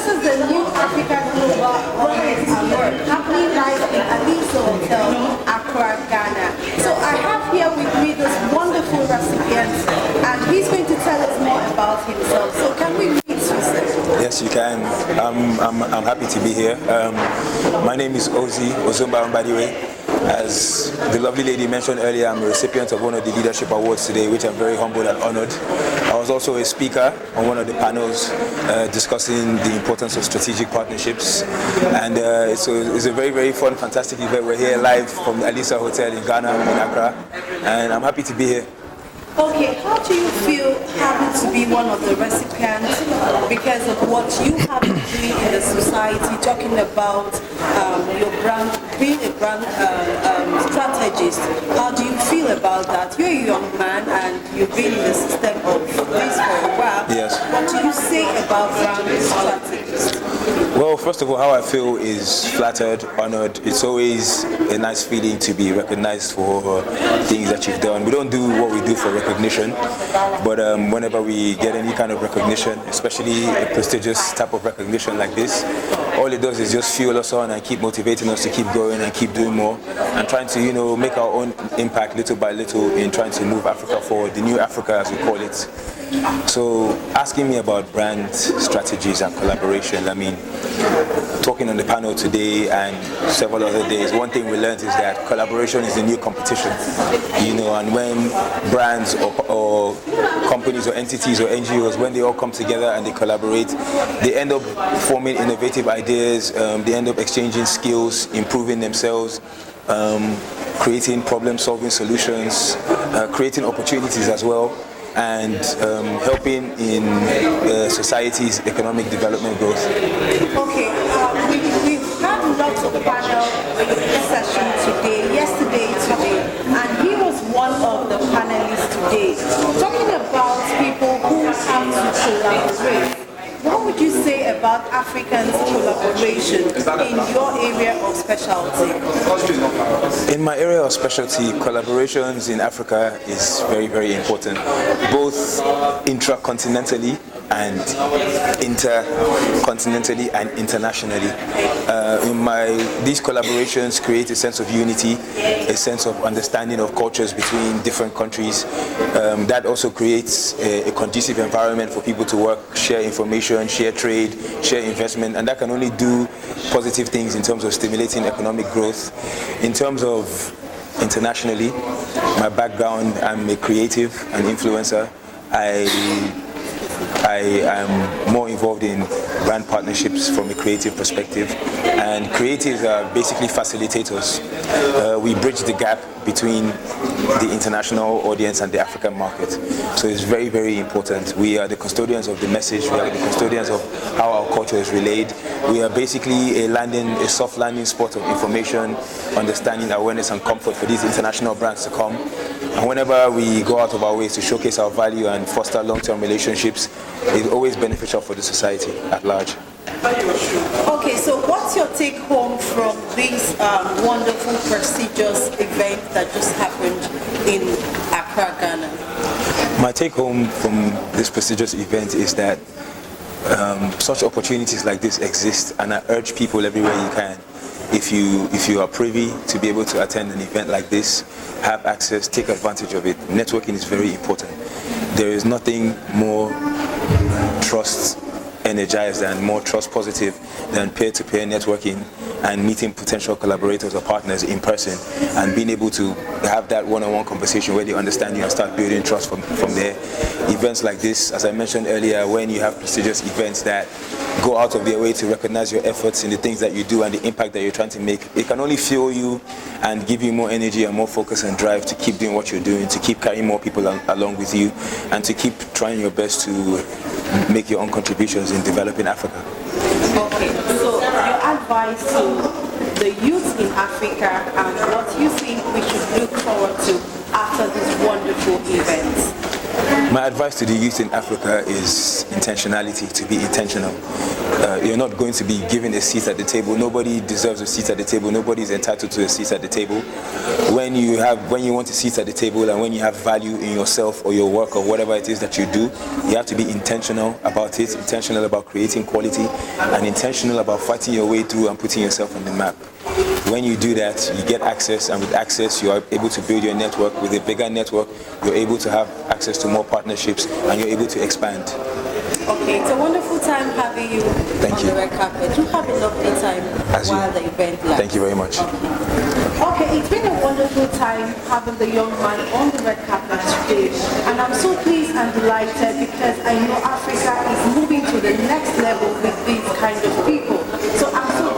this is the new African Global Wellness Award happening live in Ozee Hotel, Accra, Ghana. So I have here with me this wonderful recipient, and he's going to tell us more about himself. So can we meet you, sir? Yes, you can. I'm happy to be here. My name is Ozee Ozumba-Mbadiwe. As the lovely lady mentioned earlier, I'm a recipient of one of the leadership awards today, which I'm very humbled and honored. I was also a speaker on one of the panels discussing the importance of strategic partnerships. And it's a very, very fun, fantastic event. We're here live from the Ozee Hotel in Ghana, in Accra, and I'm happy to be here. Okay, how do you feel having to be one of the recipients because of what you have been doing in the society, talking about your brand, being a brand strategist? How do you feel about that? You're a young man and you've been in the system of this for a while. Yes. What do you say about brand strategists? Well, first of all, how I feel is flattered, honored. It's always a nice feeling to be recognized for things that you've done. We don't do what we do for recognition, but whenever we get any kind of recognition, especially a prestigious type of recognition like this, all it does is just fuel us on and keep motivating us to keep going and keep doing more and trying to, make our own impact little by little in trying to move Africa forward, the new Africa as we call it. So asking me about brand strategies and collaboration, talking on the panel today and several other days, one thing we learned is that collaboration is the new competition, and when brands or companies or entities or NGOs, when they all come together and they collaborate, they end up forming innovative ideas, they end up exchanging skills, improving themselves, creating problem-solving solutions, creating opportunities as well, and helping in society's economic development growth. Okay, we've had lots of panel session yesterday, and he was one of the panelists today, talking about people who have to collaborate. What would you say about Africans' collaboration in your area of specialty? In my area of specialty, collaborations in Africa is very, very important, both intracontinentally and intercontinentally and internationally. These collaborations create a sense of unity, a sense of understanding of cultures between different countries. That also creates a conducive environment for people to work, share information, share trade, share investment, and that can only do positive things in terms of stimulating economic growth. In terms of internationally, my background, I'm a creative, an influencer. I am more involved in brand partnerships from a creative perspective, and creatives are basically facilitators. We bridge the gap between the international audience and the African market. So it's very, very important. We are the custodians of the message. We are the custodians of how our culture is relayed. We are basically a soft landing spot of information, understanding, awareness, and comfort for these international brands to come. And whenever we go out of our ways to showcase our value and foster long-term relationships, it's always beneficial for the society at large. Okay, so what's your take home from this wonderful, prestigious event that just happened in Accra, Ghana? My take home from this prestigious event is that such opportunities like this exist, and I urge people everywhere you can, if you are privy to be able to attend an event like this, have access, take advantage of it. Networking is very important. There is nothing more trust energized and more trust positive than peer-to-peer networking and meeting potential collaborators or partners in person and being able to have that one-on-one conversation where they understand you and start building trust from there. Events like this, as I mentioned earlier, when you have prestigious events that go out of their way to recognize your efforts in the things that you do and the impact that you're trying to make, it can only fuel you and give you more energy and more focus and drive to keep doing what you're doing, to keep carrying more people along with you, and to keep trying your best to make your own contributions in developing Africa. Okay, so your advice to the youth in Africa and what you think we should look forward to after this wonderful event? My advice to the youth in Africa is intentionality, to be intentional. you're not going to be given a seat at the table. Nobody deserves a seat at the table. Nobody is entitled to a seat at the table. When you want a seat at the table, and when you have value in yourself or your work or whatever it is that you do, you have to be intentional about it, intentional about creating quality, and intentional about fighting your way through and putting yourself on the map. When you do that, you get access, and with access, you are able to build your network. With a bigger network, you're able to have access to more partnerships, and you're able to expand. Okay, it's a wonderful time having you on the red carpet. You have a lovely time while the event lasts. Thank you very much. Okay, it's been a wonderful time having the young man on the red carpet today, and I'm so pleased and delighted because I know Africa is moving to the next level with these kind of people. So I'm so